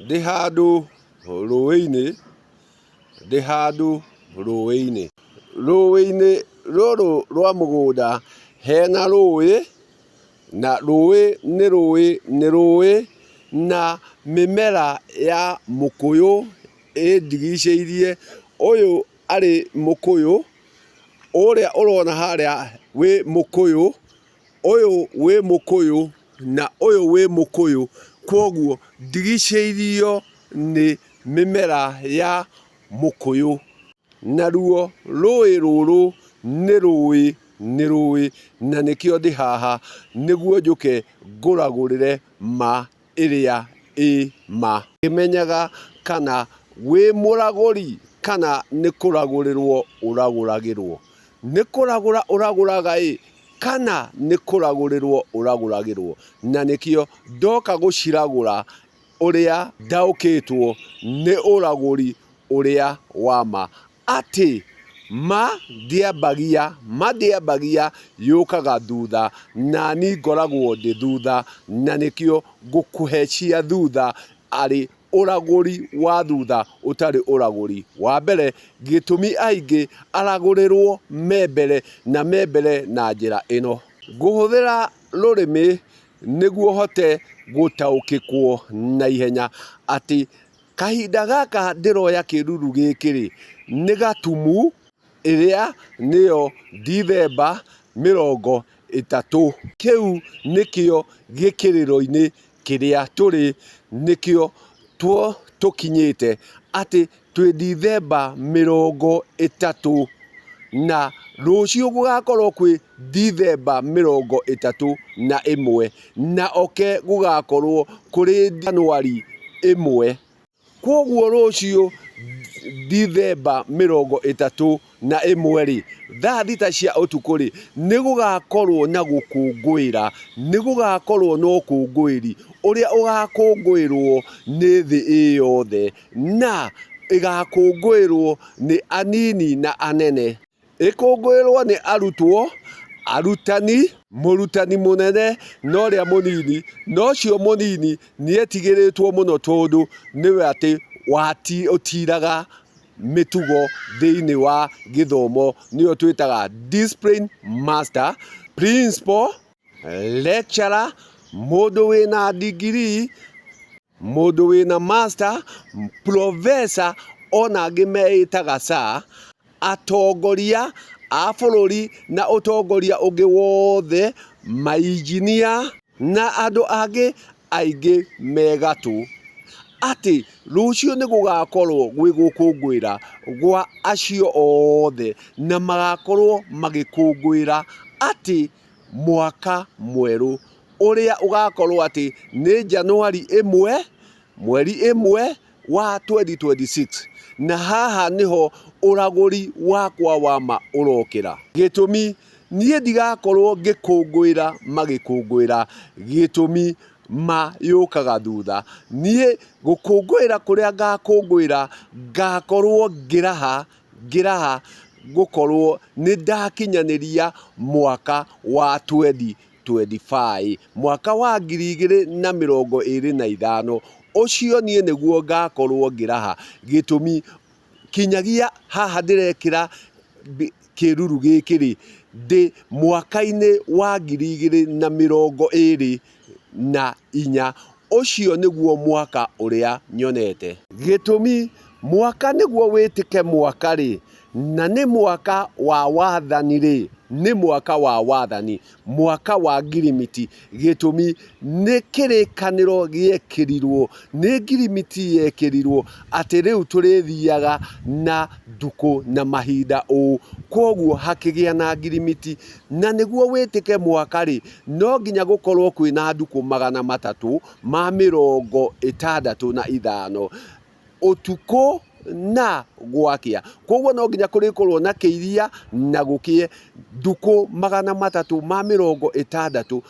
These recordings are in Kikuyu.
Ndĩ handũ rũĩ-inĩ, rũĩ-inĩ rũrũ rwa mũgũnda hena rũĩ, na rũĩ nĩ rũĩ na mĩmera ya mũkũyũ ĩndigicĩirie. Ũyũ arĩ mũkũyũ, ũrĩa ũrona harĩa wĩ mũkũyũ, ũyũ wĩ mũkũyũ na ũyũ wĩ mũkũyũ, kwoguo ndigicĩirio nĩ mĩmera ya mũkũyũ. Naruo rũĩ rũrũ nĩ rũĩ na nĩkĩo ndĩ haha nĩguo njũke ngũragũrĩre ma ĩrĩa ĩ ma, ngĩmenyaga kana wĩ mũragũri kana nĩ kũragũrĩrwo ũragũragĩrwo. Nĩ kũragũra ũragũraga kana nĩ kũragũrĩrwo ũragũragĩrwo, na nĩkĩo ndoka gũciragũra ũrĩa ndaũkĩtwo nĩ ũragũri ũrĩa wa ma. Atĩ ma ndĩambagia yũkaga thutha, nani ngoragwo ndĩ thutha, na nĩkĩo ngũkũhe cia thutha arĩ ũragũri wa thutha ũtarĩ ũragũri wa mbere. Gĩtũmi aingĩ aragũrĩrwo me mbere na njĩra ĩno: ngũhũthĩra rũrĩmĩ nĩguo hote gũtaũkĩkwo na ihenya atĩ kahinda gaka ndĩroya kĩruru gĩkĩ nĩ gatumu, ĩrĩa nĩyo Dithemba 30. Kĩu nĩkĩo gĩkĩrĩro-inĩ kĩrĩa tũrĩ nĩkĩo tũkinyĩte, atĩ twĩ Dithemba 30 na rũciũ gũgakorwo kwĩ Dithemba 31 na oke gũgakorwo kũrĩ Januari 1. Kwoguo rũciũ Dithemba 31 thaa thita cia ũtukũ nĩ gũgakorwo na gũkũngũĩra, nĩ gũgakorwo na ũkũngũĩri ũrĩa ũgakũngũĩrwo nĩ thĩ ĩ yothe, na ĩgakũngũĩrwo nĩ anini na anene, ĩkũngũĩrwo nĩ arutwo, arutani, mũrutani mũnene na ũrĩa mũnini, na ũcio mũnini nĩetigĩrĩtwo mũno tondũ nĩwe atĩ ũtiraga mĩtugo thĩinĩ wa gĩthomo, nĩyo twĩtaga discipline master, principal, lecturer, mũndũ wĩna degree, mũndũ wĩna master, professor, ona angĩ meĩtaga sir, atongoria a bũrũri na ũtongoria ũngĩ wothe, mainjinia na andũ angĩ aingĩ me gatũ. Atĩ rũciũ nĩ gũgakorwo gwĩ gũkũngũĩra gwa acio othe, na magakorwo magĩkũngũĩra atĩ mwaka mwerũ ũrĩa ũgakorwo atĩ nĩ Januari 1 mweri 1 wa 2026, na haha nĩho ũragũri wakwa wa ma ũrokĩra. Gĩtũmi niĩ ndigakorwo ngĩkũngũĩra magĩkũngũĩra, gĩtũmi ma yũkaga thutha. Niĩ gũkũngũĩra kũrĩa ngakũngũĩra, ngakorwo ngĩraha gũkorwo nĩ ndakinyanĩria mwaka wa 2025, mwaka wa 2025. Ũcio niĩ nĩguo ngakorwo ngĩraha, gĩtũmi kinyagia haha ndĩrekĩra kĩruru gĩkĩ ndĩ mwaka-inĩ wa 2024. Ũcio nĩguo mwaka ũrĩa nyonete. Gĩtũmi mwaka nĩguo wĩtĩke mwaka na nĩ mwaka wa wathani nĩ mwaka wa wathani, mwaka wa ngirimiti. Gĩtũmi nĩ kĩrĩkanĩro gĩekĩrirwo, nĩ ngirimiti yekĩrirwo atĩ rĩu tũrĩthiaga na ndukũ na mahinda ũũ, kwoguo hakĩgĩa na ngirimiti. Na nĩguo wĩtĩke mwaka no nginya gũkorwo kwĩna ndukũ 365 ũtukũ na gwakĩa. Kwoguo no nginya kũrĩkorwo na kĩiria na gũkĩe ndukũ 365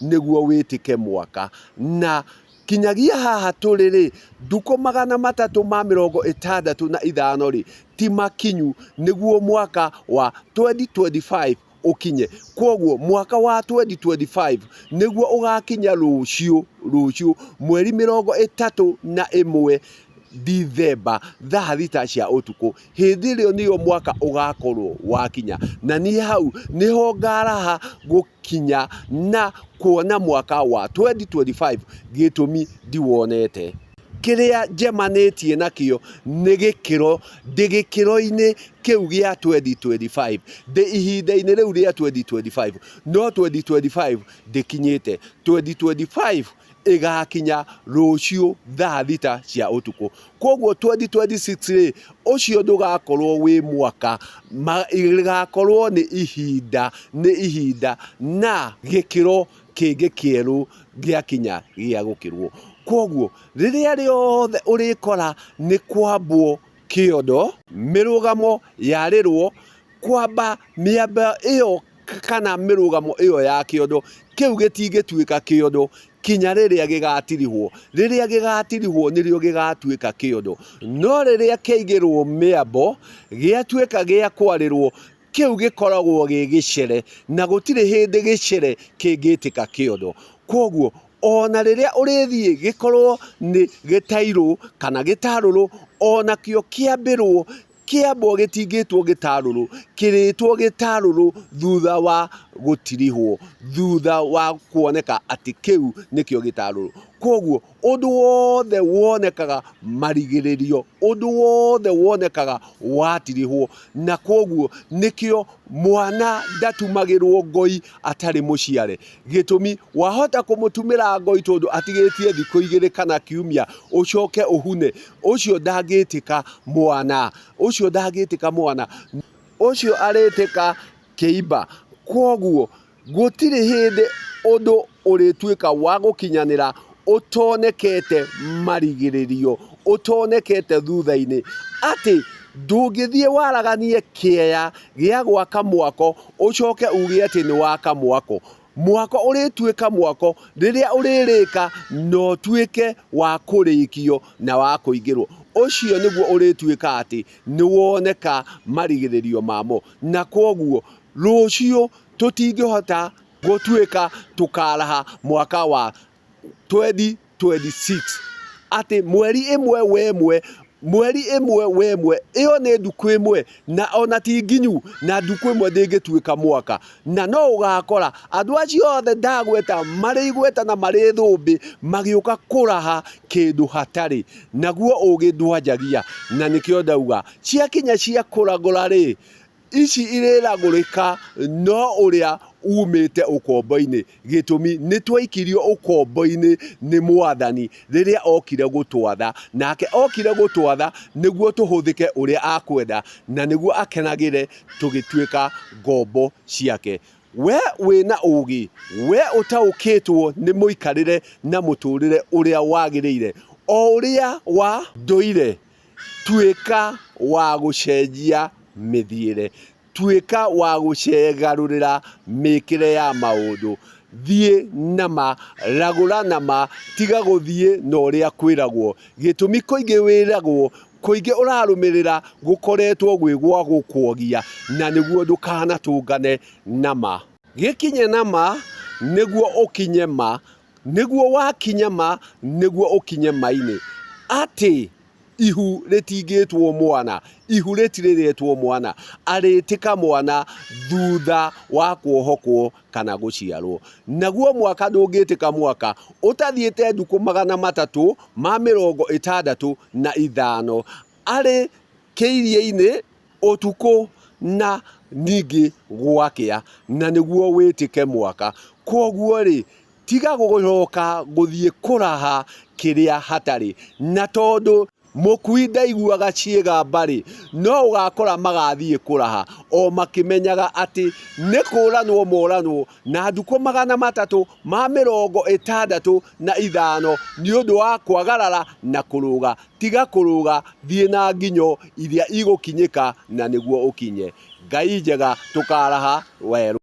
nĩguo wĩtĩke mwaka. Na kinyagia haha tũrĩ ndukũ 365 ti makinyu nĩguo mwaka wa 2025 ukinye. Koguo mwaka wa 2025 niguo ugakinya rucio mweri 31 Dithemba thaa thita cia utuku. Hindi rio niyo mwaka ugakorwo wakinya, na ni hau niho ngaraha gukinya na kuona mwaka wa 2025 gitumi ndiwonete. Kiria njemanitie nakio ni gikiro ndigikiro-ini kiu gia 2025 ndi ihinda-ini riu ria 2025 no 2025 ndikinyite. 2025 igakinya rucio thaa thita cia utuku. Koguo 2026 ri ucio ndugakorwo wi mwaka, igakorwo ni ihinda na gikiro kingi kieru giakinya gia gukirwo. Koguo riria riothe urikora ni kwambwo kiondo, mirugamo yarirwo kwamba miamba iyo kana mirugamo iyo ya kiondo kiu gitingituika kiondo kinya riria gigatirihwo. Riria gigatirihwo nirio gigatuika kiondo, no riria kiaigirwo miambo giatuika gia kwarirwo kiu gikoragwo gi gicere, na gutiri hindi gicere kingitika kiondo. Koguo ona riria urithie gikorwo ni gitairwo kana gitaruru, ona kio kiambirwo kiambo gitingitwo gitaruru, kiritwo gitaruru thutha wa gutirihwo, thutha wa kuoneka ati kiu nikio gitaruru. Koguo undu wothe wonekaga marigiririo, undu wothe wonekaga watirihwo, na koguo nikio mwana ndatumagirwo ngoi atari muciare. Gitumi wahota kumutumira ngoi tondu atigitie thikũ 2 kana kiumia ucoke uhune, ucio ndagitika mwana, ucio ndagitika mwana, ucio aritika kiimba. Koguo gutiri hindi undu urituika wa gukinyanira utonekete marigiririo, utonekete thutha-ini, ati ndungithie waraganie kieya gia gwaka mwako ucoke uge ati ni waka mwako. Mwako urituika mwako riria uririka no tuike wa kurikio na wa kuingirwo. Ucio niguo urituika ati ni woneka marigiririo mamo, na koguo rucio tutingihota gutuika tukaraha mwaka wa 2026 ati mweri imwe iyo ni nduku imwe, na ona ti nginyu, na nduku imwe ndingituika mwaka. Na no ugakora andu acio othe ndagweta mari igweta na mari thumbi magiuka kuraha kindu hatari, naguo ugindwanjagia. Na nikio ndauga ciakinya cia kuragura ri ici iriragurika no uria umite ukombo-ini. Gitumi ni twaikirio ukombo-ini ni Mwathani riria okire gutwatha, nake okire gutwatha niguo tuhuthike uria akwenda, na niguo akenagire tugituika ngombo ciake. We wina ugi, we utaukitwo ni muikarire na muturire uria wagiriire, o uria wa nduire, tuika wa gucenjia mithiire, tuika wa gucegarurira mikire ya maundu. Thie nama, ragura nama, tiga guthie no ria kwiragwo. Gitumi kuingi wiragwo, kuingi urarumirira gukoretwo gwi gwa gukwogia, na niguo ndukana tungane nama. Gikinye nama niguo ukinye ma, niguo wakinya ma niguo ukinye maini. Ati ihu ritingitwo mwana, ihu ritiriretwo mwana, aritika mwana thutha wa kuohokwo kana guciarwo. Naguo mwaka ndungitika mwaka utathiete nduku 365 ari kiirie-ini utuku na ningi gwakia, na niguo witike mwaka. Koguo ri tiga gucoka guthie kuraha kiria hatari, na tondu mukui ndaiguaga ciega mbari, no ugakora magathie kuraha o makimenyaga ati ni kuranwo moranwo na nduku 365 ni undu wa kwagarara na kuruga. Tiga kuruga, thie na nginyo iria igukinyika, na niguo ukinye. Ngai njega tukaraha weru.